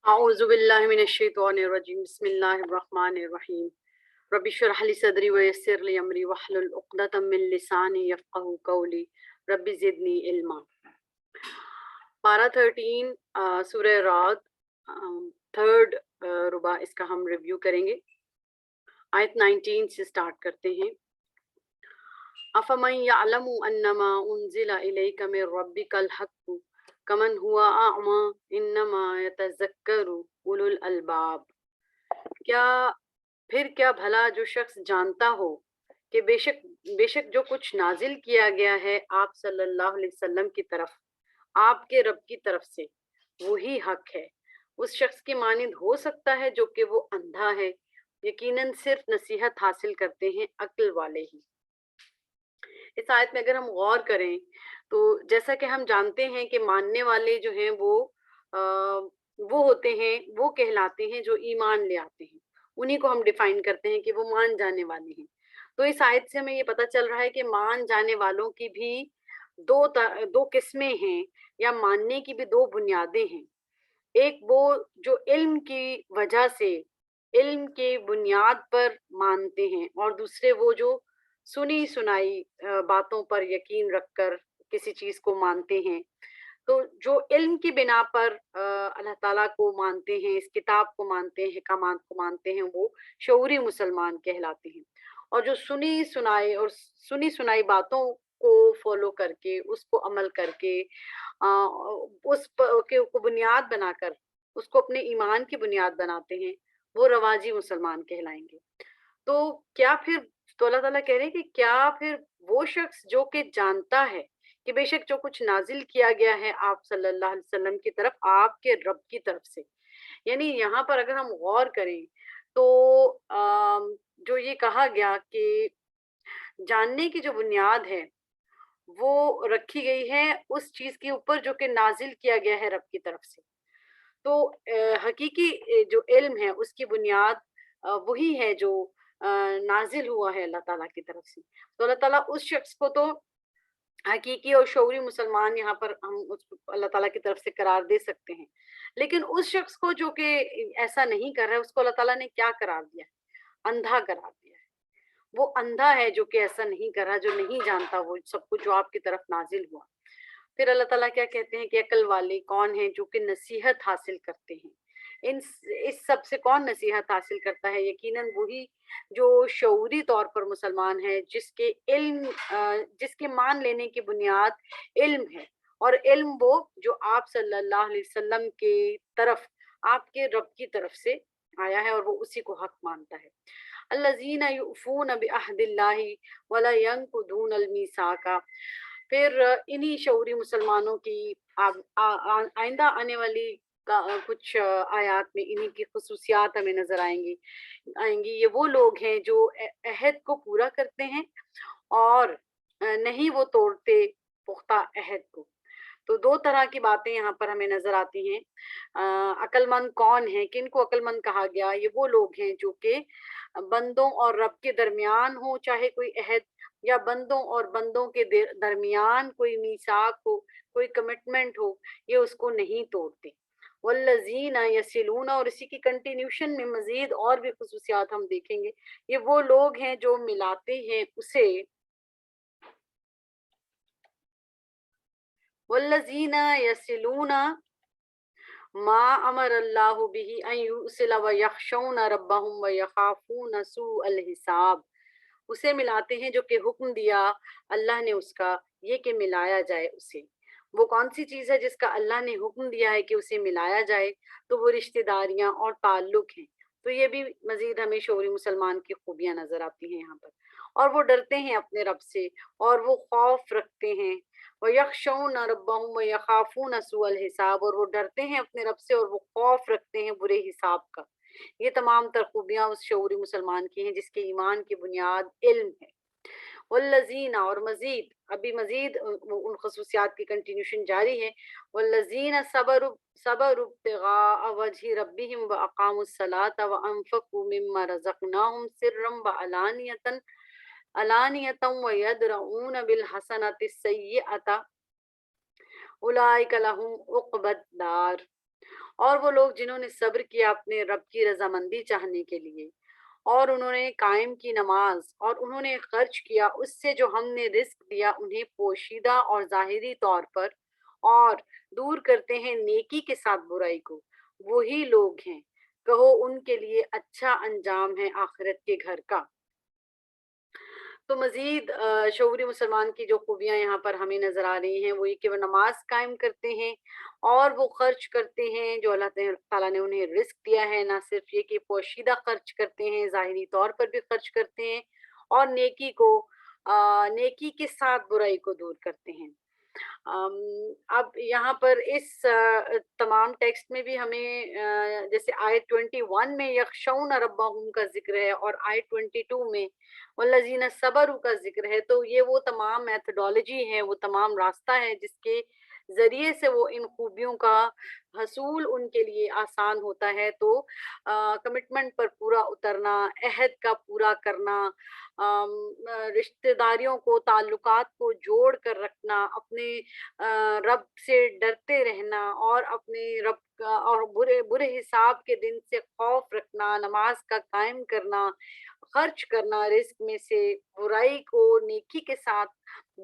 أعوذ بالله من الشيطان الرجيم بسم الله الرحمن الرحيم رب اشرح لي صدري ويسر لي أمري واحلل عقدة من لساني يفقهوا قولي رب زدني علما. پارہ 13 سورہ رعد تھرڈ ربع اس کا ہم ریویو کریں گے. آیت 19 سے سٹارٹ کرتے ہیں. افمن یعلم انما انزل الیک من ربک الحق کمن ہوا اعمی انما یتذکر اولو الالباب. کیا بھلا جو شخص جانتا ہو کہ بے شک جو کچھ نازل کیا گیا ہے آپ صلی اللہ علیہ وسلم کی طرف آپ کے رب کی طرف سے وہی حق ہے، اس شخص کی مانند ہو سکتا ہے جو کہ وہ اندھا ہے. یقیناً صرف نصیحت حاصل کرتے ہیں عقل والے ہی. اس آیت میں اگر ہم غور کریں تو جیسا کہ ہم جانتے ہیں کہ ماننے والے جو ہیں وہ ہوتے ہیں، وہ کہلاتے ہیں جو ایمان لے آتے ہیں، انہی کو ہم ڈیفائن کرتے ہیں کہ وہ مان جانے والے ہیں. تو اس آیت سے ہمیں یہ پتہ چل رہا ہے کہ مان جانے والوں کی بھی دو قسمیں ہیں، یا ماننے کی بھی دو بنیادیں ہیں. ایک وہ جو علم کی وجہ سے علم کی بنیاد پر مانتے ہیں، اور دوسرے وہ جو سنی سنائی باتوں پر یقین رکھ کر کسی چیز کو مانتے ہیں. تو جو علم کی بنا پر اللہ تعالیٰ کو مانتے ہیں، اس کتاب کو مانتے ہیں، احکامات کو مانتے ہیں، وہ شعوری مسلمان کہلاتے ہیں. اور جو سنی سنائی باتوں کو فالو کر کے اس کو عمل کر کے کو بنیاد بنا کر اس کو اپنے ایمان کی بنیاد بناتے ہیں، وہ رواجی مسلمان کہلائیں گے. تو کیا پھر تو اللہ تعالیٰ کہہ رہے ہیں کہ کیا پھر وہ شخص جو کہ جانتا ہے کہ بے شک جو کچھ نازل کیا گیا ہے آپ صلی اللہ علیہ وسلم کی طرف آپ کے رب کی طرف سے، یعنی یہاں پر اگر ہم غور کریں تو جو یہ کہا گیا کہ جاننے کی جو بنیاد ہے وہ رکھی گئی ہے اس چیز کے اوپر جو کہ نازل کیا گیا ہے رب کی طرف سے. تو حقیقی جو علم ہے اس کی بنیاد وہی ہے جو نازل ہوا ہے اللہ تعالیٰ کی طرف سے. تو اللہ تعالیٰ اس شخص کو تو حقیقی اور شعوری مسلمان یہاں پر ہم اس کو اللہ تعالیٰ کی طرف سے قرار دے سکتے ہیں، لیکن اس شخص کو جو کہ ایسا نہیں کر رہا ہے اس کو اللہ تعالیٰ نے کیا قرار دیا ہے؟ اندھا قرار دیا ہے. وہ اندھا ہے جو کہ ایسا نہیں کر رہا، جو نہیں جانتا وہ سب کچھ جو آپ کی طرف نازل ہوا. پھر اللہ تعالیٰ کیا کہتے ہیں کہ عقل والے کون ہیں جو کہ نصیحت حاصل کرتے ہیں. اس سب سے کون نصیحت حاصل کرتا ہے؟ یقیناً وہی جو شعوری طور پر مسلمان ہے، جس کے مان لینے کی بنیاد علم ہے، اور علم وہ جو آپ صلی اللہ علیہ وسلم کی طرف آپ کے رب کی طرف سے آیا ہے، اور وہ اسی کو حق مانتا ہے. الذین یؤفون بعہد اللہ ولا ینقضون المیثاق. پھر انہی شعوری مسلمانوں کی آئندہ آنے والی کچھ آیات میں انہی کی خصوصیات ہمیں نظر آئیں گی. یہ وہ لوگ ہیں جو عہد کو پورا کرتے ہیں اور نہیں وہ توڑتے پختہ عہد کو. تو دو طرح کی باتیں یہاں پر ہمیں نظر آتی ہیں. عقل مند کون ہے، کن کو عقل مند کہا گیا؟ یہ وہ لوگ ہیں جو کہ بندوں اور رب کے درمیان ہو چاہے کوئی عہد، یا بندوں اور بندوں کے درمیان کوئی میثاق ہو، کوئی کمٹمنٹ ہو، یہ اس کو نہیں توڑتے. والذین یصلون، اور اسی کی کنٹینیوشن میں مزید اور بھی خصوصیات ہم دیکھیں گے. یہ وہ لوگ ہیں جو ملاتے ہیں اسے. والذین یصلون ما امر اللہ به ان یوصل ویخشون ربهم ویخافون سوء الحساب. اسے ملاتے ہیں جو کہ حکم دیا اللہ نے اس کا، یہ کہ ملایا جائے اسے. وہ کون سی چیز ہے جس کا اللہ نے حکم دیا ہے کہ اسے ملایا جائے؟ تو وہ رشتہ داریاں اور تعلق ہیں. تو یہ بھی مزید ہمیں شعوری مسلمان کی خوبیاں نظر آتی ہیں یہاں پر. اور وہ ڈرتے ہیں اپنے رب سے اور وہ خوف رکھتے ہیں. وَيَخْشَوْنَ رَبَّهُمْ وَيَخَافُونَ سُوءَ الْحِسَابِ، اور وہ ڈرتے ہیں اپنے رب سے اور وہ خوف رکھتے ہیں برے حساب کا. یہ تمام تر خوبیاں اس شعوری مسلمان کی ہیں جس کے ایمان کی بنیاد علم ہے. والذین، اور مزید ان خصوصیات کی کنٹینیوشن جاری ہے. والذین صبروا ابتغاء وجہ ربهم واقاموا الصلاة وانفقوا مما رزقناهم سرا علانیۃ ویدرؤون بالحسنۃ السیئۃ اولئک لهم عقبی الدار. اور وہ لوگ جنہوں نے صبر کیا اپنے رب کی رضامندی چاہنے کے لیے، اور انہوں نے قائم کی نماز، اور انہوں نے خرچ کیا اس سے جو ہم نے رزق دیا انہیں پوشیدہ اور ظاہری طور پر، اور دور کرتے ہیں نیکی کے ساتھ برائی کو، وہی لوگ ہیں، کہو ان کے لیے اچھا انجام ہے آخرت کے گھر کا۔ تو مزید شعوری مسلمان کی جو خوبیاں یہاں پر ہمیں نظر آ رہی ہیں وہ یہ کہ وہ نماز قائم کرتے ہیں اور وہ خرچ کرتے ہیں جو اللہ تعالیٰ نے انہیں رزق دیا ہے، نہ صرف یہ کہ پوشیدہ خرچ کرتے ہیں، ظاہری طور پر بھی خرچ کرتے ہیں، اور نیکی کے ساتھ برائی کو دور کرتے ہیں۔ ام، اب یہاں پر اس تمام ٹیکسٹ میں بھی ہمیں جیسے آیت 21 میں یخشون ربہم کا ذکر ہے، اور آیت 22 میں والذین صبروا کا ذکر ہے، تو یہ وہ تمام میتھڈالوجی ہے، وہ تمام راستہ ہے جس کے ذریعے سے وہ ان خوبیوں کا حصول ان کے لیے آسان ہوتا ہے۔ تو کمٹمنٹ پر پورا اترنا، عہد کا پورا کرنا، رشتہ داریوں کو، تعلقات کو جوڑ کر رکھنا، اپنے رب سے ڈرتے رہنا، اور اپنے رب کا اور برے برے حساب کے دن سے خوف رکھنا، نماز کا قائم کرنا، خرچ کرنا رزق میں سے، برائی کو نیکی کے ساتھ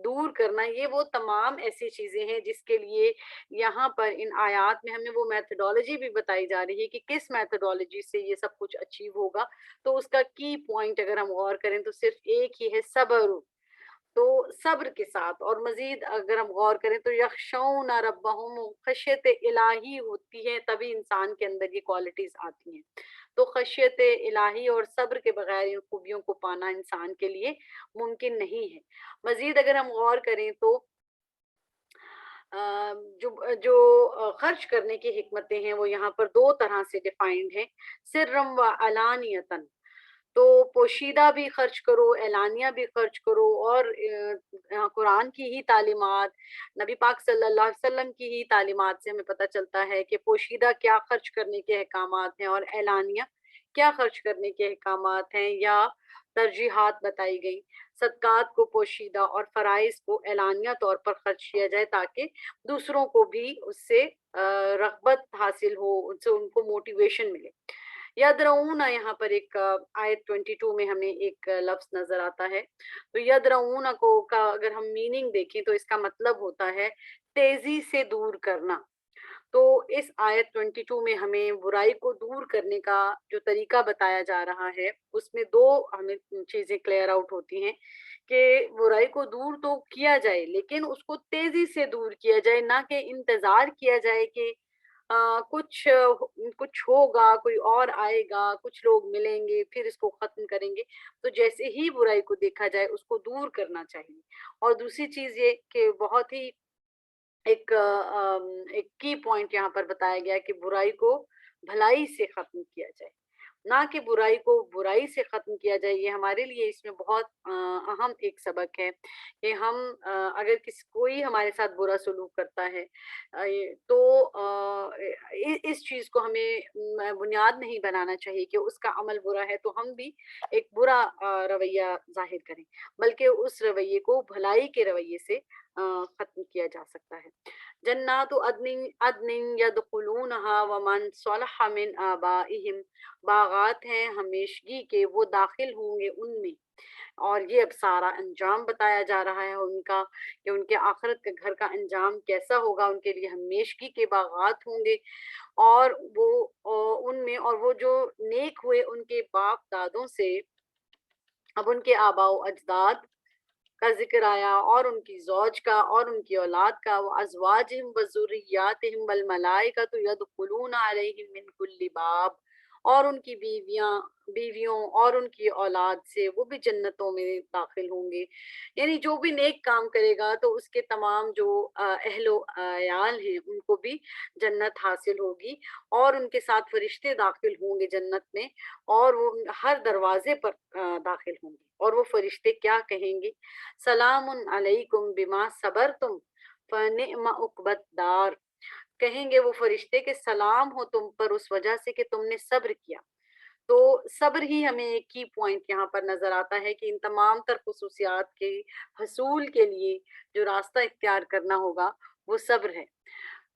دور کرنا، یہ وہ تمام ایسی چیزیں ہیں جس کے لیے یہاں پر ان آیات میں ہمیں وہ میتھڈالوجی بھی بتائی جا رہی ہے کہ کس میتھڈالوجی سے یہ سب کچھ اچیو ہوگا۔ تو اس کا کی پوائنٹ اگر ہم غور کریں تو صرف ایک ہی ہے، صبر۔ تو صبر کے ساتھ، اور مزید اگر ہم غور کریں تو یخشون ربہم، خشیت الہی ہوتی ہے تبھی انسان کے اندر یہ کوالٹیز آتی ہیں۔ تو خشیت الہی اور صبر کے بغیر ان خوبیوں کو پانا انسان کے لیے ممکن نہیں ہے۔ مزید اگر ہم غور کریں تو جو جو خرچ کرنے کی حکمتیں ہیں وہ یہاں پر دو طرح سے ڈیفائنڈ ہیں، سرم و علانیتاً۔ تو پوشیدہ بھی خرچ کرو، اعلانیہ بھی خرچ کرو، اور قرآن کی ہی تعلیمات، نبی پاک صلی اللہ علیہ وسلم کی ہی تعلیمات سے ہمیں پتہ چلتا ہے کہ پوشیدہ کیا خرچ کرنے کے احکامات ہیں اور اعلانیہ کیا خرچ کرنے کے احکامات ہیں یا ترجیحات بتائی گئی۔ صدقات کو پوشیدہ اور فرائض کو اعلانیہ طور پر خرچ کیا جائے تاکہ دوسروں کو بھی اس سے رغبت حاصل ہو، ان سے ان کو موٹیویشن ملے۔ یدرؤون، یہاں پر ایک آیت 22 میں ہمیں ایک لفظ نظر آتا ہے، تو یدرؤون کو کا اگر ہم میننگ دیکھیں تو اس کا مطلب ہوتا ہے تیزی سے دور کرنا۔ تو اس آیت 22 میں ہمیں برائی کو دور کرنے کا جو طریقہ بتایا جا رہا ہے اس میں دو ہمیں چیزیں کلیئر آؤٹ ہوتی ہیں کہ برائی کو دور تو کیا جائے لیکن اس کو تیزی سے دور کیا جائے، نہ کہ انتظار کیا جائے کہ کچھ ہوگا، کوئی اور آئے گا، کچھ لوگ ملیں گے پھر اس کو ختم کریں گے۔ تو جیسے ہی برائی کو دیکھا جائے اس کو دور کرنا چاہیے۔ اور دوسری چیز یہ کہ بہت ہی ایک کی پوائنٹ یہاں پر بتایا گیا کہ برائی کو بھلائی سے ختم کیا جائے، نہ کہ برائی کو برائی سے ختم کیا جائے۔ یہ ہمارے لیے اس میں بہت اہم ایک سبق ہے کہ ہم اگر کوئی ہمارے ساتھ برا سلوک کرتا ہے تو اس چیز کو ہمیں بنیاد نہیں بنانا چاہیے کہ اس کا عمل برا ہے تو ہم بھی ایک برا رویہ ظاہر کریں، بلکہ اس رویے کو بھلائی کے رویے سے ختم کیا جا سکتا ہے۔ جنات عدن یدخلونہا ومن صلح من آبائہم، باغات ہیں ہمیشگی کے، وہ داخل ہوں گے ان میں۔ اور یہ اب سارا انجام بتایا جا رہا ہے ان کا کہ ان کے آخرت کے گھر کا انجام کیسا ہوگا، ان کے لیے ہمیشگی کے باغات ہوں گے، اور وہ ان میں، اور وہ جو نیک ہوئے ان کے باپ دادوں سے، اب ان کے آباء و اجداد کا ذکر آیا، اور ان کی زوج کا اور ان کی اولاد کا، وہ ازواجہم و ذریاتہم والملائکۃ یدخلون علیہم من کل باب، اور ان کی بیویوں اور ان کی اولاد سے وہ بھی جنتوں میں داخل ہوں گے۔ یعنی جو بھی نیک کام کرے گا تو اس کے تمام جو اہل و عیال ہیں ان کو بھی جنت حاصل ہوگی، اور ان کے ساتھ فرشتے داخل ہوں گے جنت میں، اور وہ ہر دروازے پر داخل ہوں گے، اور وہ فرشتے کیا کہیں گے؟ سلام علیکم بما صبرتم فنعم عقبی الدار، کہیں گے وہ فرشتے کہ سلام ہو تم پر اس وجہ سے کہ تم نے صبر کیا۔ تو صبر ہی ہمیں ایک کی پوائنٹ یہاں پر نظر آتا ہے کہ ان تمام تر خصوصیات کے حصول کے لیے جو راستہ اختیار کرنا ہوگا وہ صبر ہے۔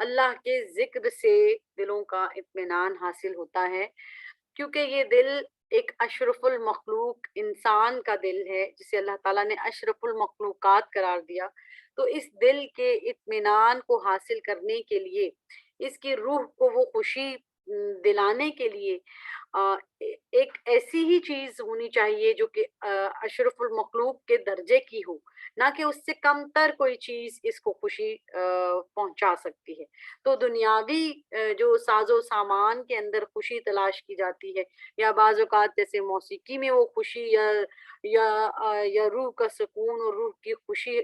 اللہ کے ذکر سے دلوں کا اطمینان حاصل ہوتا ہے، کیونکہ یہ دل ایک اشرف المخلوق انسان کا دل ہے جسے اللہ تعالیٰ نے اشرف المخلوقات قرار دیا۔ تو اس دل کے اطمینان کو حاصل کرنے کے لیے، اس کی روح کو وہ خوشی دلانے کے لیے ایک ایسی ہی چیز ہونی چاہیے جو کہ اشرف المخلوق کے درجے کی ہو، نہ کہ اس سے کم تر کوئی چیز اس کو خوشی پہنچا سکتی ہے۔ تو دنیاوی جو ساز و سامان کے اندر خوشی تلاش کی جاتی ہے، یا بعض اوقات جیسے موسیقی میں وہ خوشی یا روح کا سکون اور روح کی خوشی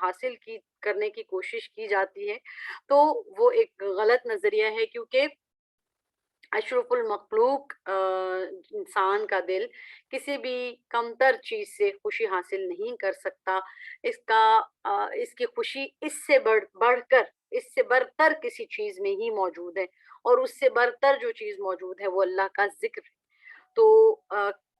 حاصل کرنے کی کوشش کی جاتی ہے، تو وہ ایک غلط نظریہ ہے، کیونکہ اشرف المخلوق انسان کا دل کسی بھی کمتر چیز سے خوشی حاصل نہیں کر سکتا۔ اس کی خوشی اس سے بڑھ کر، اس سے برتر کسی چیز میں ہی موجود ہے، اور اس سے برتر جو چیز موجود ہے وہ اللہ کا ذکر ہے۔ تو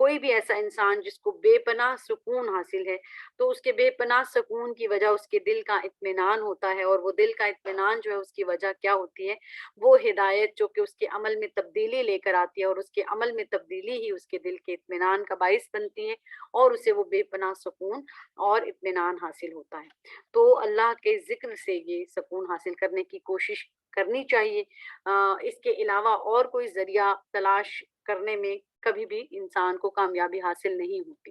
کوئی بھی ایسا انسان جس کو بے پناہ سکون حاصل ہے، تو اس کے بے پناہ سکون کی وجہ اس کے دل کا اطمینان ہوتا ہے، اور وہ دل کا اطمینان جو ہے اس کی وجہ کیا ہوتی ہے؟ وہ ہدایت جو کہ اس کے عمل میں تبدیلی لے کر آتی ہے، اور اس کے عمل میں تبدیلی ہی اس کے دل کے اطمینان کا باعث بنتی ہے، اور اسے وہ بے پناہ سکون اور اطمینان حاصل ہوتا ہے۔ تو اللہ کے ذکر سے یہ سکون حاصل کرنے کی کوشش کرنی چاہیے۔ اس کے علاوہ اور کوئی ذریعہ تلاش کرنے میں کبھی بھی انسان کو کامیابی حاصل نہیں ہوتی۔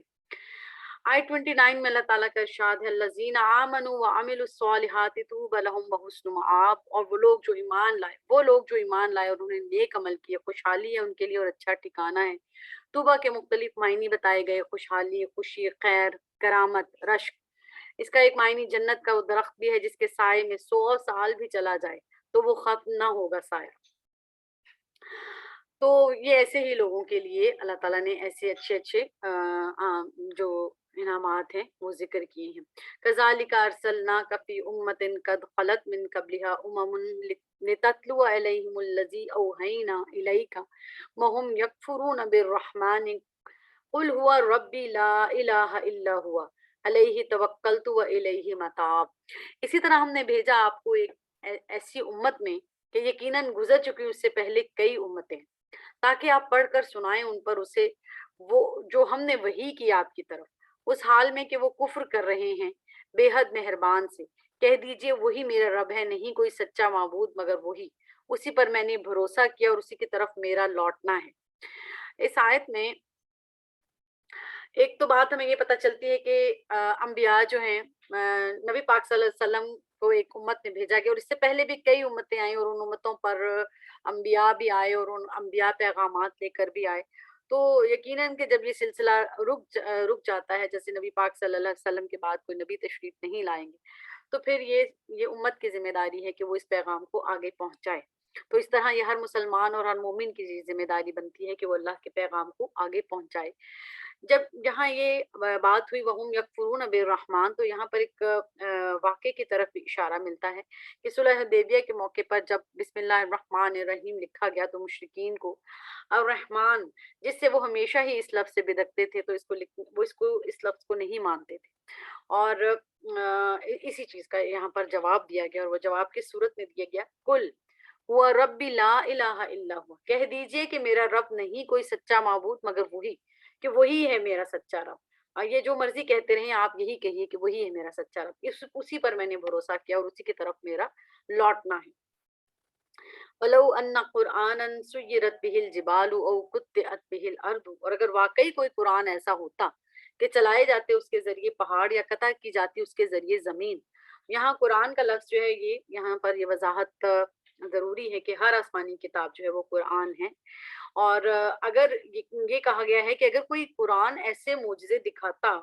آیت 29 میں اللہ تعالیٰ کا ارشاد ہے، الذین آمنوا وعملوا الصالحات طوبی لہم وحسن مآب، اور وہ لوگ جو ایمان لائے اور انہوں نے نیک عمل کیے، خوشحالی ہے ان کے لیے اور اچھا ٹھکانہ ہے۔ طوبیٰ کے مختلف معنی بتائے گئے، خوشحالی، خوشی، خیر، کرامت، رشک۔ اس کا ایک معنی جنت کا وہ درخت بھی ہے جس کے سائے میں 100 سال بھی چلا جائے تو وہ ختم نہ ہوگا سایہ۔ تو یہ ایسے ہی لوگوں کے لیے اللہ تعالیٰ نے ایسے اچھے جو انعامات ہیں وہ ذکر کیے ہیں۔ كَذَلِكَ أَرْسَلْنَاكَ فِي أُمَّةٍ قَدْ خَلَتْ مِن قَبْلِهَا أُمَمٌ لِتَتْلُوَ عَلَيْهِمُ الَّذِي أَوْحَيْنَا إِلَيْكَ وَهُمْ يَكْفُرُونَ بِالرَّحْمَنِ قُلْ هُوَ رَبِّي لَا إِلَٰهَ إِلَّا هُوَ عَلَيْهِ تَوَكَّلْتُ وَإِلَيْهِ مَتَابِ۔ اسی طرح ہم نے بھیجا آپ کو ایک ایسی امت میں کہ یقیناً گزر چکی اس سے پہلے کئی امتیں، تاکہ آپ پڑھ کر سنائیں ان پر اسے وہ جو ہم نے وحی کی آپ کی طرف، اس حال میں کہ وہ کفر کر رہے ہیں بے حد مہربان سے۔ کہہ دیجئے وہی میرا رب ہے، نہیں کوئی سچا معبود مگر وہی، اسی پر میں نے بھروسہ کیا اور اسی کی طرف میرا لوٹنا ہے۔ اس آیت میں ایک تو بات ہمیں یہ پتہ چلتی ہے کہ انبیاء جو ہیں، نبی پاک صلی اللہ علیہ وسلم کو ایک امت میں بھیجا گیا، اور اس سے پہلے بھی کئی امتیں آئیں اور ان امتوں پر انبیاء بھی آئے اور ان انبیاء پیغامات لے کر بھی آئے۔ تو یقیناً کہ جب یہ سلسلہ رک جاتا ہے، جیسے نبی پاک صلی اللہ علیہ وسلم کے بعد کوئی نبی تشریف نہیں لائیں گے، تو پھر یہ امت کی ذمہ داری ہے کہ وہ اس پیغام کو آگے پہنچائے۔ تو اس طرح یہ ہر مسلمان اور ہر مومن کی ذمہ داری بنتی ہے کہ وہ اللہ کے پیغام کو آگے پہنچائے۔ جب یہاں یہ بات ہوئی وَهُمْ يَكْفُرُونَ بِالرَّحْمَٰن، تو یہاں پر ایک واقعے کی طرف بھی اشارہ ملتا ہے کہ صلح حدیبیہ کے موقع پر جب بسم اللہ الرحمن الرحیم لکھا گیا تو مشرکین کو الرحمن، جس سے وہ ہمیشہ ہی اس لفظ سے بدکتے تھے، تو اس لفظ کو نہیں مانتے تھے، اور اسی چیز کا یہاں پر جواب دیا گیا، اور وہ جواب کس صورت میں دیا گیا؟ کل ہوا ربی لا الہ الا ہوا، کہہ دیجئے کہ میرا رب نہیں کوئی سچا معبود مگر وہی، کہ وہی ہے میرا سچا رب۔ اور یہ جو مرضی کہتے رہیں آپ یہی کہیے کہ وہی ہے میرا سچا رب، اسی پر میں نے بھروسہ کیا اور اسی کی طرف میرا لوٹنا ہے۔ وَلَوْ أَنَّ قُرْآنًا سُيِّرَتْ بِهِ الْجِبَالُ أَوْ قُطِّعَتْ بِهِ الْأَرْضُ، اور اگر واقعی کوئی قرآن ایسا ہوتا کہ چلائے جاتے اس کے ذریعے پہاڑ یا قطع کی جاتی اس کے ذریعے زمین۔ یہاں قرآن کا لفظ جو ہے یہاں پر یہ وضاحت ضروری ہے کہ ہر آسمانی کتاب جو ہے وہ قرآن ہے، اور اگر یہ کہا گیا ہے کہ اگر کوئی قرآن ایسے معجزے دکھاتا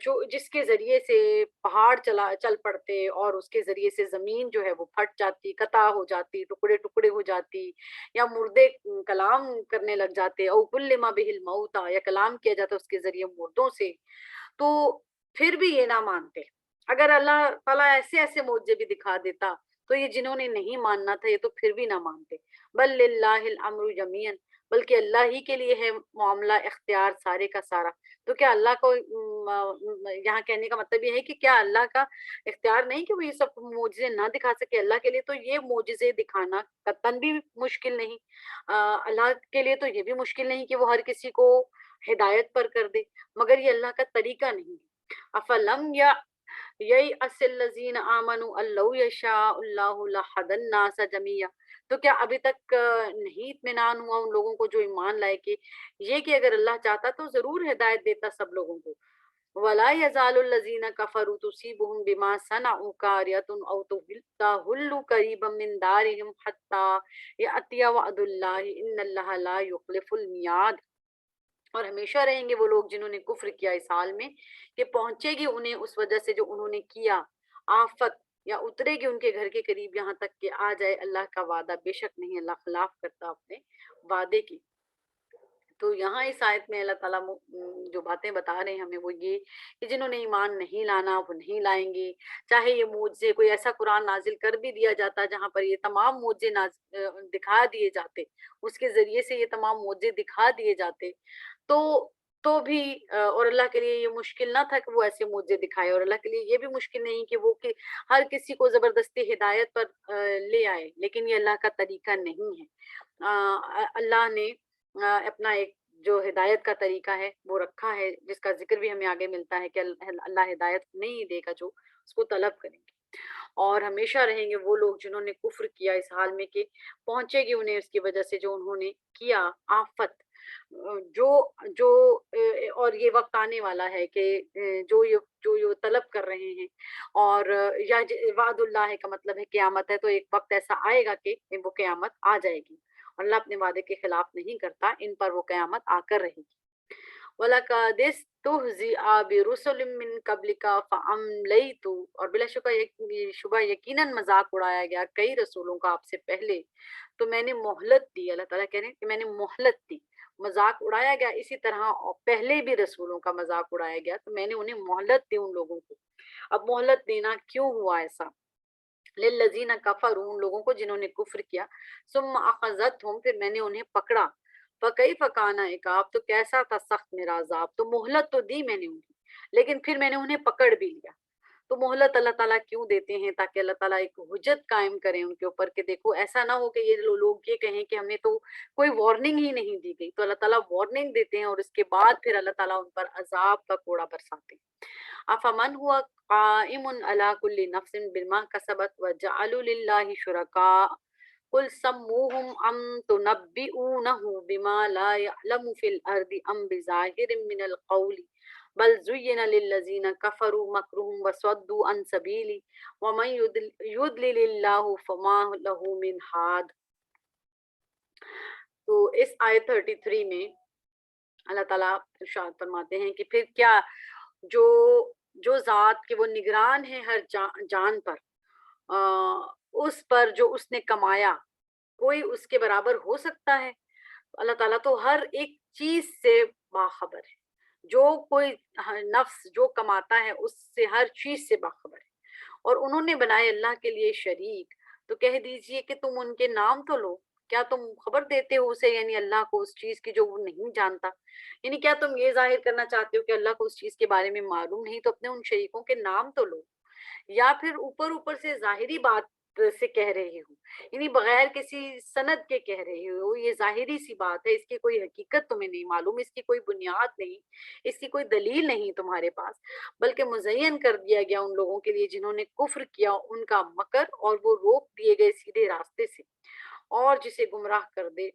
جو جس کے ذریعے سے پہاڑ چل پڑتے اور اس کے ذریعے سے زمین جو ہے وہ پھٹ جاتی، قطع ہو جاتی، ٹکڑے ٹکڑے ہو جاتی، یا مردے کلام کرنے لگ جاتے، او کلم بہ الموتى، یا کلام کیا جاتا اس کے ذریعے مردوں سے، تو پھر بھی یہ نہ مانتے۔ اگر اللہ تعالیٰ ایسے ایسے معجزے بھی دکھا دیتا تو یہ جنہوں نے نہیں ماننا تھا یہ تو پھر بھی نہ مانتے۔ بل للہ الامر جمیعا، بلکہ اللہ ہی کے لیے ہے معاملہ اختیار سارے کا سارا۔ تو کیا اللہ کو یہاں کہنے کا مطلب یہ ہے کہ کیا اللہ کا اختیار نہیں کہ وہ یہ سب معجزے نہ دکھا سکے؟ اللہ کے لیے تو یہ معجزے دکھانا قطعاً بھی مشکل نہیں، اللہ کے لیے تو یہ بھی مشکل نہیں کہ وہ ہر کسی کو ہدایت پر کر دے، مگر یہ اللہ کا طریقہ نہیں ہے۔ افلم یا یَیْأَسِ الَّذِينَ آمَنُوا أَن لَّوْ يَشَاءُ اللَّهُ لَهَدَى النَّاسَ جَمِيعًا، تو کیا ابھی تک نہیں اطمینان ہوا ان لوگوں کو جو ایمان لائے کہ یہ کہ اگر اللہ چاہتا تو ضرور ہدایت دیتا سب لوگوں کو۔ وَلَا يَزَالُ الَّذِينَ كَفَرُوا تُصِيبُهُم بِمَا صَنَعُوا قَارِعَةٌ أَوْ تَحُلُّ قَرِيبًا مِّن دَارِهِمْ حَتَّىٰ يَأْتِيَ وَعْدُ اللَّهِ إِنَّ اللَّهَ لَا يُخْلِفُ الْمِيعَادَ۔ اور ہمیشہ رہیں گے وہ لوگ جنہوں نے کفر کیا اس حال میں کہ پہنچے گی انہیں اس وجہ سے جو انہوں نے کیا آفت، یا اترے گی ان کے گھر کے قریب یہاں تک کہ آ جائے اللہ کا وعدہ، بے شک نہیں اللہ خلاف کرتا اپنے وعدے کی۔ تو یہاں اس آیت میں اللہ تعالیٰ جو باتیں بتا رہے ہیں ہمیں وہ یہ کہ جنہوں نے ایمان نہیں لانا وہ نہیں لائیں گے، چاہے یہ معجزے کوئی ایسا قرآن نازل کر بھی دیا جاتا جہاں پر یہ تمام معجزے دکھا دیے جاتے، اس کے ذریعے سے یہ تمام معجزے دکھا دیے جاتے، تو بھی اور اللہ کے لیے یہ مشکل نہ تھا کہ وہ ایسے معجزے دکھائے، اور اللہ کے لیے یہ بھی مشکل نہیں کہ وہ کہ ہر کسی کو زبردستی ہدایت پر لے آئے، لیکن یہ اللہ کا طریقہ نہیں ہے۔ اللہ نے اپنا ایک جو ہدایت کا طریقہ ہے وہ رکھا ہے، جس کا ذکر بھی ہمیں آگے ملتا ہے کہ اللہ ہدایت نہیں دے گا جو اس کو طلب کریں گے۔ اور ہمیشہ رہیں گے وہ لوگ جنہوں نے کفر کیا اس حال میں کہ پہنچے گی انہیں اس کی وجہ سے جو انہوں نے کیا آفت، جو جو اور یہ وقت آنے والا ہے کہ جو یہ طلب کر رہے ہیں، اور یا وعد اللہ کا مطلب ہے قیامت ہے، تو ایک وقت ایسا آئے گا کہ وہ قیامت آ جائے گی، اور اللہ اپنے وعدے کے خلاف نہیں کرتا، ان پر وہ قیامت آ کر رہے گی۔ وَلَقَدِ اسْتُهْزِئَ بِرُسُلٍ مِّن قَبْلِكَ فَأَمْلَيْتُ، اور بلا شبہ یقیناً مذاق اڑایا گیا کئی رسولوں کا آپ سے پہلے، تو میں نے مہلت دی۔ اللہ تعالیٰ کہہ رہے ہیں کہ میں نے مہلت دی، مذاق اڑایا گیا اسی طرح اور پہلے بھی رسولوں کا مذاق اڑایا گیا، تو میں نے انہیں مہلت دی ان لوگوں کو۔ اب مہلت دینا کیوں ہوا ایسا؟ للذین کفروا، ان لوگوں کو جنہوں نے کفر کیا، ثم اخذتہم، پھر میں نے انہیں پکڑا، فکیف کان عقاب، تو کیسا تھا سخت میرا عذاب۔ تو مہلت تو دی میں نے انہیں، لیکن پھر میں نے انہیں پکڑ بھی لیا۔ تو مہلت اللہ تعالیٰ کیوں دیتے ہیں؟ تاکہ اللہ تعالیٰ ایک حجت قائم کریں ان کے اوپر کہ دیکھو ایسا نہ ہو کہ یہ لوگ یہ کہیں کہ ہمیں تو کوئی وارننگ ہی نہیں دی گئی، تو اللہ تعالیٰ وارننگ دیتے ہیں اور اس کے بعد پھر اللہ تعالیٰ ان پر عذاب کا کوڑا برساتے ہیں۔ افمن ہوا قائم علی کل نفس بما کسبت وجعلوا للہ شرکاء قل سموہم ام تنبئونہ بما لا يعلم فی الارض ام بظاہر من القول بل زین للذین کفروا مکرهم وصدوا عن سبیلی ومن یضلل اللہ فما له من ہاد۔ تو اس آیت 33 میں اللہ تعالیٰ ارشاد فرماتے ہیں کہ پھر کیا جو جو ذات کہ وہ نگران ہے ہر جان پر، اس پر جو اس نے کمایا کوئی اس کے برابر ہو سکتا ہے؟ اللہ تعالیٰ تو ہر ایک چیز سے باخبر ہے، جو کوئی نفس جو کماتا ہے اس سے ہر چیز سے باخبر ہے، اور انہوں نے بنائے اللہ کے لیے شریک، تو کہہ دیجئے کہ تم ان کے نام تو لو، کیا تم خبر دیتے ہو اسے یعنی اللہ کو اس چیز کی جو وہ نہیں جانتا؟ یعنی کیا تم یہ ظاہر کرنا چاہتے ہو کہ اللہ کو اس چیز کے بارے میں معلوم نہیں؟ تو اپنے ان شریکوں کے نام تو لو، یا پھر اوپر اوپر سے ظاہری بات سے کہہ رہے ہو، یعنی بغیر کسی سند کے کہہ رہے ہو، یہ ظاہری سی بات ہے، اس کی کوئی حقیقت تمہیں نہیں معلوم، اس کی کوئی بنیاد نہیں، اس کی کوئی دلیل نہیں تمہارے پاس، بلکہ مزین کر دیا گیا ان لوگوں کے لیے جنہوں نے کفر کیا ان کا مکر، اور وہ روک دیے گئے سیدھے راستے سے، اور جسے گمراہ کر دے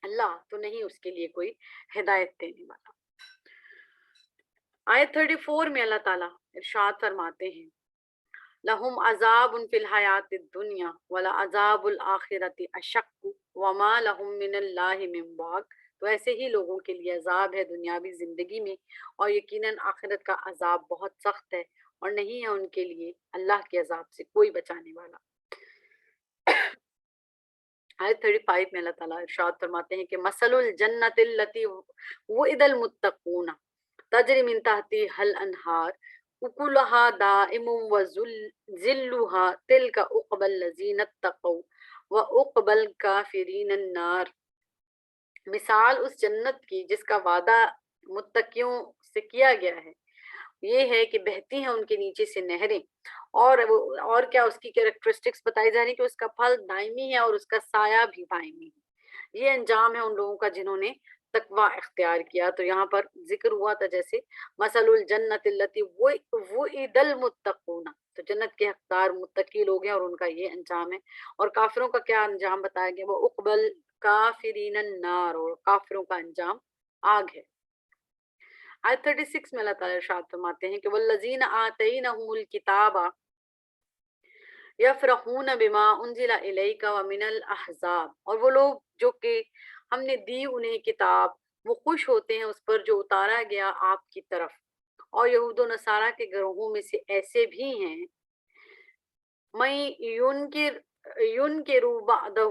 اللہ تو نہیں اس کے لیے کوئی ہدایت دینے والا۔ آیت 34 میں اللہ تعالیٰ ارشاد فرماتے ہیں لہم عذاب فی الحیات الدنیا ولعذاب الآخرۃ اشق وما لہم من اللہ من واق، تو ایسے ہی لوگوں کے لیے عذاب ہے دنیاوی زندگی میں، اور یقیناً آخرت کا عذاب بہت سخت ہے، اور نہیں ہے ان کے لیے اللہ کے عذاب سے کوئی بچانے والا۔ آیت 35 میں اللہ تعالیٰ ارشاد فرماتے ہیں کہ مثل الجنت التی وعد المتقون تجری من تحتها الانہار اکلها دائم وذلها تلك عقبى الذین اتقوا وعقبى الکافرین النار۔ مثال اس جنت کی جس کا وعدہ متقیوں سے کیا گیا ہے، یہ ہے کہ بہتی ہیں ان کے نیچے سے نہریں، اور کیا اس کی کیریکٹرسٹکس بتائی جا رہی ہیں کہ اس کا پھل دائمی ہے اور اس کا سایہ بھی دائمی ہے۔ یہ انجام ہے ان لوگوں کا جنہوں نے تقوی اختیار کیا۔ تو یہاں پر ذکر ہوا تھا جیسے مثل الجنت التی وعد المتقون، تو جنت کے حقدار متقی لوگ ہیں اور ان کا یہ انجام ہے۔ اور کافروں کا کیا انجام بتایا گیا؟ وہ اقبل کافرین النار، اور کافروں کا انجام آگ ہے۔ آیت 36 میں اللہ تعالیٰ ارشاد فرماتے ہیں کہ والذین آتینہم الکتاب یفرحون بما انزل الیک ومن الاحزاب، اور وہ لوگ جو کہ ہم نے دی انہیں کتاب، وہ خوش ہوتے ہیں اس پر جو اتارا گیا آپ کی طرف، اور یہود و نصارہ کے گروہوں میں سے ایسے بھی ہیں میں ينکر بعدہ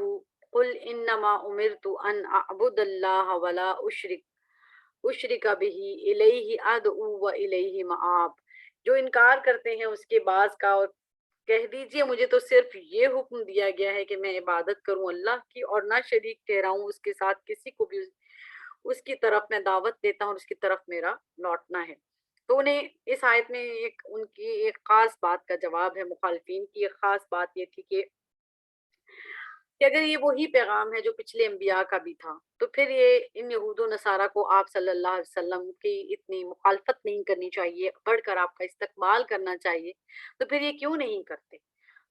قل انما امرت ان اعبد اللہ ولا اشرک بہ الیہ ادعو و الیہ مآب، جو انکار کرتے ہیں اس کے بعض کا، اور کہہ دیجئے مجھے تو صرف یہ حکم دیا گیا ہے کہ میں عبادت کروں اللہ کی اور نہ شریک ٹھہراؤں اس کے ساتھ کسی کو بھی، اس کی طرف میں دعوت دیتا ہوں اور اس کی طرف میرا لوٹنا ہے۔ تو انہیں اس آیت میں ان کی ایک خاص بات کا جواب ہے، مخالفین کی ایک خاص بات یہ تھی کہ اگر یہ وہی پیغام ہے جو پچھلے انبیاء کا بھی تھا، تو پھر یہ ان یہود و نصارہ کو آپ صلی اللہ علیہ وسلم کی اتنی مخالفت نہیں کرنی چاہیے، بڑھ کر آپ کا استقبال کرنا چاہیے، تو پھر یہ کیوں نہیں کرتے؟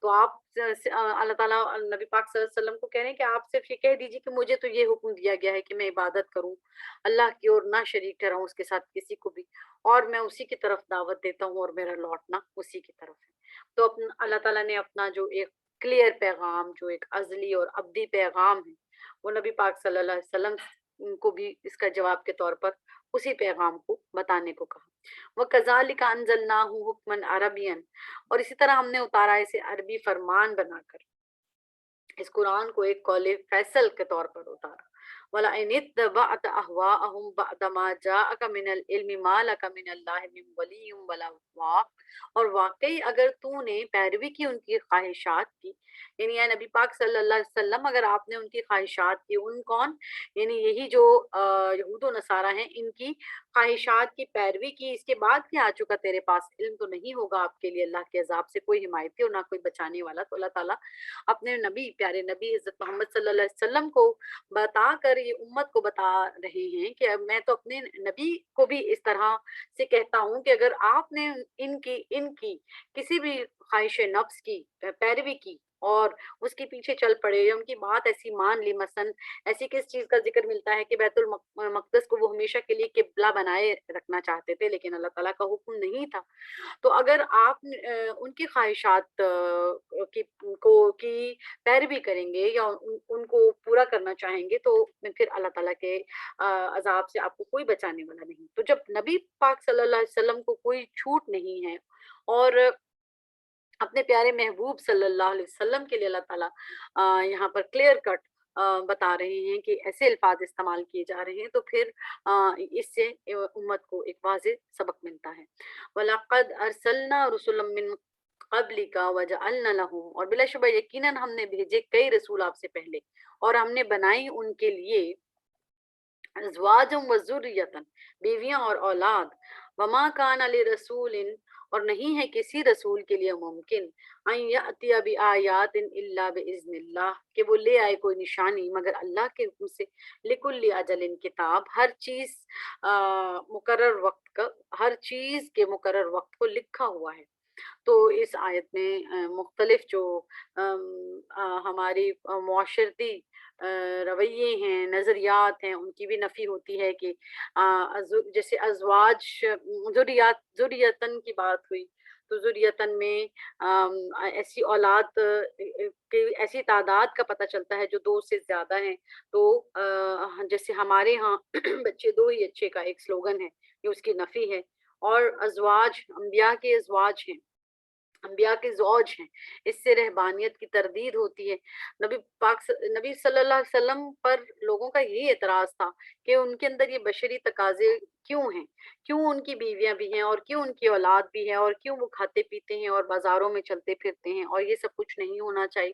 تو آپ اللہ تعالیٰ نبی پاک صلی اللہ علیہ وسلم کو کہہ رہے ہیں کہ آپ صرف یہ کہہ دیجیے کہ مجھے تو یہ حکم دیا گیا ہے کہ میں عبادت کروں اللہ کی اور نہ شریک ٹھہراؤں اس کے ساتھ کسی کو بھی، اور میں اسی کی طرف دعوت دیتا ہوں اور میرا لوٹنا اسی کی طرف ہے۔ تو اللہ تعالیٰ نے اپنا جو ایک کلیئر پیغام، جو ایک ازلی اور ابدی پیغام ہے، وہ نبی پاک صلی اللہ علیہ وسلم کو بھی اس کا جواب کے طور پر اسی پیغام کو بتانے کو کہا۔ وَكَذَلِكَ أَنزَلْنَاهُ حُكْمًا عَرَبِيًّا، اور اسی طرح ہم نے اتارا اسے عربی فرمان بنا کر، اس قرآن کو ایک قول فیصل کے طور پر اتارا۔ وَلَئِنِ اتَّبَعْتَ أَهْوَاءَهُمْ بَعْدَ مَا جَاءَكَ مِنَ الْعِلْمِ مَا لَكَ مِنَ اللَّهِ مِنْ وَلِيٍّ وَلَا وَاقٍ، اور واقعی اگر تو نے پیروی کی ان کی خواہشات کی، یعنی اے نبی پاک صلی اللہ علیہ وسلم اگر آپ نے ان کی خواہشات کی، ان کون؟ یعنی یہی جو یہود و نصارہ ہیں، ان کی خواہشات کی پیروی کی، اس کے بعد کیا آ چکا تیرے پاس علم، تو نہیں ہوگا آپ کے لیے اللہ کے عذاب سے کوئی حمایتی اور نہ کوئی بچانے والا۔ تو اللہ تعالیٰ اپنے نبی، پیارے نبی حضرت محمد صلی اللہ علیہ وسلم کو بتا کر یہ امت کو بتا رہے ہیں کہ میں تو اپنے نبی کو بھی اس طرح سے کہتا ہوں کہ اگر آپ نے ان کی کسی بھی خواہش نفس کی پیروی کی اور اس کے پیچھے چل پڑے یا ان کی بات ایسی مان لی، مثلا ایسی کس چیز کا ذکر ملتا ہے کہ بیت المقدس کو وہ ہمیشہ کے لیے قبلہ بنائے رکھنا چاہتے تھے، لیکن اللہ تعالیٰ کا حکم نہیں تھا۔ تو اگر آپ ان کی خواہشات کی پیروی کریں گے یا ان کو پورا کرنا چاہیں گے، تو پھر اللہ تعالیٰ کے عذاب سے آپ کو کوئی بچانے والا نہیں۔ تو جب نبی پاک صلی اللہ علیہ وسلم کو کوئی چھوٹ نہیں ہے، اور اپنے پیارے محبوب صلی اللہ علیہ وسلم کے لیے اللہ تعالیٰ یہاں پر کلیئر کٹ بتا رہے ہیں کہ ایسے الفاظ استعمال کیے جا رہے ہیں، تو پھر اس سے امت کو ایک واضح سبق ملتا ہے۔ وَلَقَدْ أَرْسَلْنَا رُسُلًا مِّن قَبْلِكَ وَجَعَلْنَا لَهُمْ، اور بلا شبہ یقیناً ہم نے بھیجے کئی رسول آپ سے پہلے، اور ہم نے بنائی ان کے لیے ازواجم و ذریتن، بیویاں اور اولاد، وما کان لرسول، اور نہیں ہے کسی رسول کے لیے ممکن ان یاتی بآیات الا باذن اللہ، کہ وہ لے آئے کوئی نشانی مگر اللہ کے حکم سے، لکل اجل کتاب، ہر چیز مقرر وقت کا، ہر چیز کے مقرر وقت کو لکھا ہوا ہے۔ تو اس آیت میں مختلف جو ہماری معاشرتی رویے ہیں، نظریات ہیں، ان کی بھی نفی ہوتی ہے کہ جیسے ازواج، ذریتن کی بات ہوئی، تو ذریتن میں ایسی اولاد کی ایسی تعداد کا پتہ چلتا ہے جو دو سے زیادہ ہیں۔ تو جیسے ہمارے ہاں بچے دو ہی اچھے کا ایک سلوگن ہے، یہ اس کی نفی ہے۔ اور ازواج انبیاء کے ازواج ہیں، انبیاء کے زوج ہیں، اس سے رہبانیت کی تردید ہوتی ہے۔ نبی صلی اللہ علیہ وسلم پر لوگوں کا یہی اعتراض تھا کہ ان کے اندر یہ بشری تقاضے کیوں ہیں، کیوں ان کی بیویاں بھی ہیں اور کیوں ان کی اولاد بھی ہے، اور کیوں وہ کھاتے پیتے ہیں اور بازاروں میں چلتے پھرتے ہیں، اور یہ سب کچھ نہیں ہونا چاہیے۔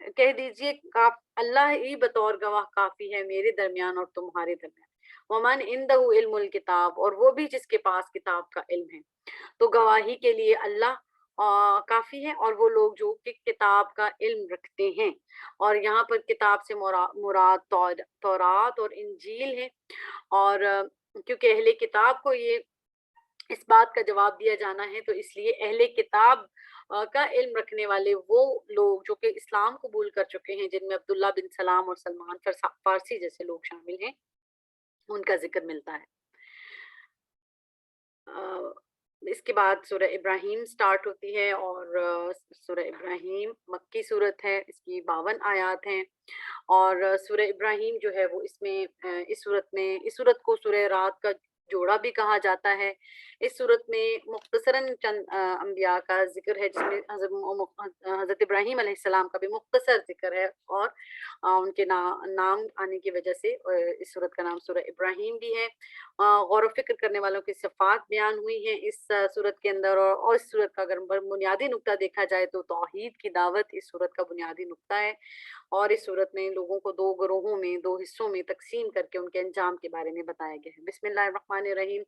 کہہ دیجئے اللہ ہی بطور گواہ کافی ہے میرے درمیان اور تمہارے درمیان، ومن عنده علم الکتاب، اور وہ بھی جس کے پاس کتاب کا علم ہے۔ تو گواہی کے لیے اللہ کافی ہے، اور وہ لوگ جو کہ کتاب کا علم رکھتے ہیں، اور یہاں پر کتاب سے مراد تورات اور انجیل ہے، اور کیونکہ اہل کتاب کو یہ اس بات کا جواب دیا جانا ہے، تو اس لیے اہل کتاب کا علم رکھنے والے وہ لوگ جو کہ اسلام قبول کر چکے ہیں، جن میں عبداللہ بن سلام اور سلمان فارسی جیسے لوگ شامل ہیں، ان کا ذکر ملتا ہے۔ اس کے بعد سورہ ابراہیم سٹارٹ ہوتی ہے، اور سورہ ابراہیم مکی صورت ہے، اس کی 52 آیات ہیں، اور سورہ ابراہیم جو ہے وہ اس صورت کو سورہ رات کا جوڑا بھی کہا جاتا ہے۔ اس صورت میں مختصراً چند انبیاء کا ذکر ہے، جس میں حضرت ابراہیم علیہ السلام کا بھی مختصر ذکر ہے، اور ان کے نام آنے کی وجہ سے اس صورت کا نام سورہ ابراہیم بھی ہے۔ غور و فکر کرنے والوں کی صفات بیان ہوئی ہیں اس صورت کے اندر، اور اس صورت کا اگر بنیادی نقطہ دیکھا جائے تو توحید کی دعوت اس صورت کا بنیادی نقطہ ہے، اور اس صورت میں لوگوں کو 2 گروہوں میں 2 حصوں میں تقسیم کر کے ان کے انجام کے بارے میں بتایا گیا ہے۔ بسم اللہ الرحمن الرحیم،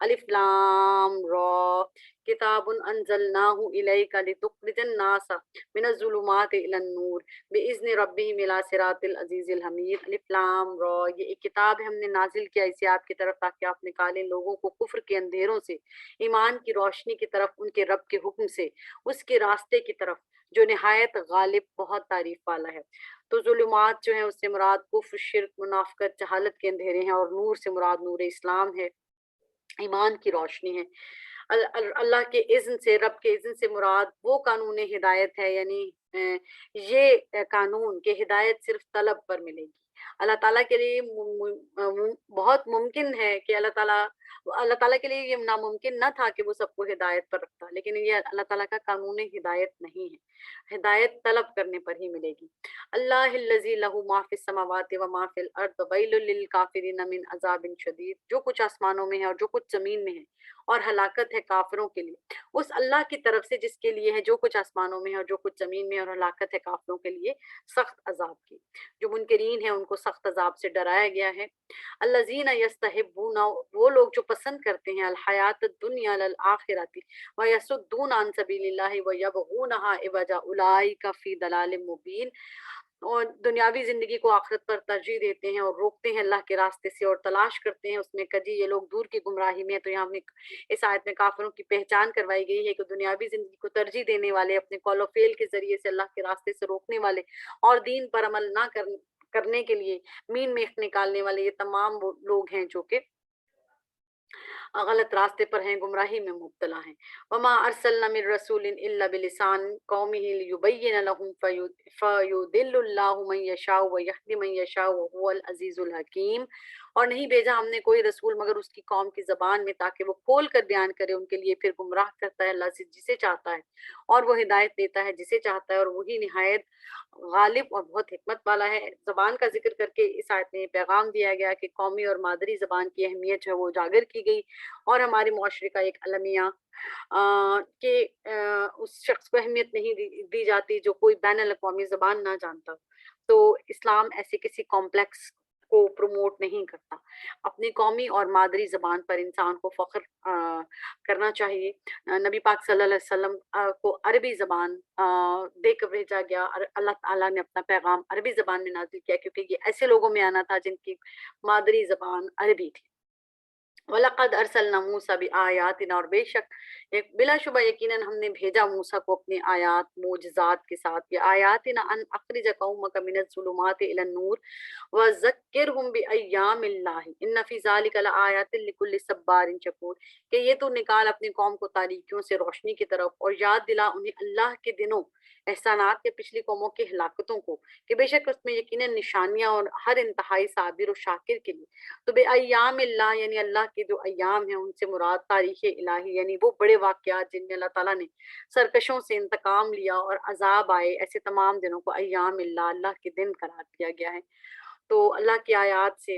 الف لام را، کتاب انزلناہ الیک لتخرج الناس من الظلمات الی النور باذن ربہم الی صراط العزیز الحمید۔ الف لام را، یہ ایک کتاب ہے ہم نے نازل کیا اسے آپ کی طرف تاکہ آپ نکالیں لوگوں کو کفر کے اندھیروں سے ایمان کی روشنی کی طرف ان کے رب کے حکم سے، اس کے راستے کی طرف جو نہایت غالب بہت تعریف والا ہے۔ تو ظلمات جو ہیں اس سے مراد کفر، شرک، منافقت، جہالت کے اندھیرے ہیں، اور نور سے مراد نور اسلام ہے، ایمان کی روشنی ہے۔ اللہ کے اذن سے، رب کے اذن سے مراد وہ قانون ہدایت ہے، یعنی یہ قانون کہ ہدایت صرف طلب پر ملے گی۔ اللہ تعالیٰ کے لیے بہت ممکن ہے کہ اللہ تعالیٰ کے لیے یہ ناممکن نہ تھا کہ وہ سب کو ہدایت پر رکھتا، لیکن یہ اللہ تعالیٰ کا قانون ہدایت نہیں ہے، ہدایت طلب کرنے پر ہی ملے گی۔ اللہ الذی لہ ما فی السماوات و ما فی الارض ویل للکافرین من عذاب شدید، جو کچھ آسمانوں میں ہے اور جو کچھ زمین میں ہے، اور ہلاکت ہے کافروں کے لیے اس اللہ کی طرف سے جس کے لیے ہے جو کچھ آسمانوں میں ہے اور جو کچھ زمین میں ہے، اور ہلاکت ہے کافروں کے لیے سخت عذاب کی۔ جو منکرین ہیں ان کو سخت عذاب سے ڈرایا گیا ہے۔ الذین یستحبون، وہ لوگ جو پسند کرتے ہیں الحیات الدنیا علی الآخرۃ ویصدون عن سبیل اللہ ویبغونہا عوجا اولئک فی ضلال مبین، اور دنیاوی زندگی کو آخرت پر ترجیح دیتے ہیں اور روکتے ہیں اللہ کے راستے سے، اور تلاش کرتے ہیں اس میں کجی یہ لوگ دور کی گمراہی میں ہیں۔ تو یہاں ہم نے اس آیت میں کافروں کی پہچان کروائی گئی ہے کہ دنیاوی زندگی کو ترجیح دینے والے، اپنے قول و فعل کے ذریعے سے اللہ کے راستے سے روکنے والے، اور دین پر عمل نہ کرنے کے لیے مین میخ نکالنے والے، یہ تمام وہ لوگ ہیں جو کہ غلط راستے پر ہیں، گمراہی میں مبتلا ہیں۔ وما ارسلنا من رسول الا بلسان قومه ليبين لهم فيضل الله من يشاء ويهدي من يشاء وهو العزيز الحكيم، اور نہیں بھیجا ہم نے کوئی رسول مگر اس کی قوم کی زبان میں تاکہ وہ کھول کر بیان کرے ان کے لیے، پھر گمراہ کرتا ہے اللہ سے جسے چاہتا ہے، اور وہ ہدایت دیتا ہے جسے چاہتا ہے، اور وہی نہایت غالب اور بہت حکمت والا ہے۔ زبان کا ذکر کر کے اس آیت میں یہ پیغام دیا گیا کہ قومی اور مادری زبان کی اہمیت جو ہے وہ اجاگر کی گئی، اور ہمارے معاشرے کا ایک المیہ کہ اس شخص کو اہمیت نہیں دی جاتی جو کوئی بین الاقوامی زبان نہ جانتا۔ تو اسلام ایسے کسی کمپلیکس کو پروموٹ نہیں کرتا، اپنی قومی اور مادری زبان پر انسان کو فخر کرنا چاہیے۔ نبی پاک صلی اللہ علیہ وسلم کو عربی زبان دے کر بھیجا گیا، اور اللہ تعالیٰ نے اپنا پیغام عربی زبان میں نازل کیا، کیونکہ یہ ایسے لوگوں میں آنا تھا جن کی مادری زبان عربی تھی۔ وَلَقَدْ أَرْسَلْنَا مُوسَىٰ بِآيَاتِنَا، اور بے شک بلا شبہ یقیناً ہم نے بھیجا موسیٰ کو اپنے آیات معجزات کے ساتھ، یہ آیاتنا ان اخرج قومک من الظلمات الى النور وذکرہم بایام اللہ ان فی ذلک لآیات لکل صبار شکور، کہ یہ تو نکال اپنی قوم کو تاریکیوں سے روشنی کی طرف، اور یاد دلا انہیں اللہ کے دنوں، احسانات کے پچھلی قوموں کی ہلاکتوں کو، کہ بے شک اس میں یقیناً نشانیاں اور ہر انتہائی صابر و شاکر کے لیے۔ تو بے ایام اللہ یعنی اللہ کے جو ایام ہیں ان سے مراد تاریخ الہی، یعنی وہ بڑے واقعات جن میں اللہ تعالیٰ نے سرکشوں سے انتقام لیا اور عذاب آئے، ایسے تمام دنوں کو ایام اللہ، اللہ کے دن قرار دیا گیا ہے۔ تو اللہ کی آیات سے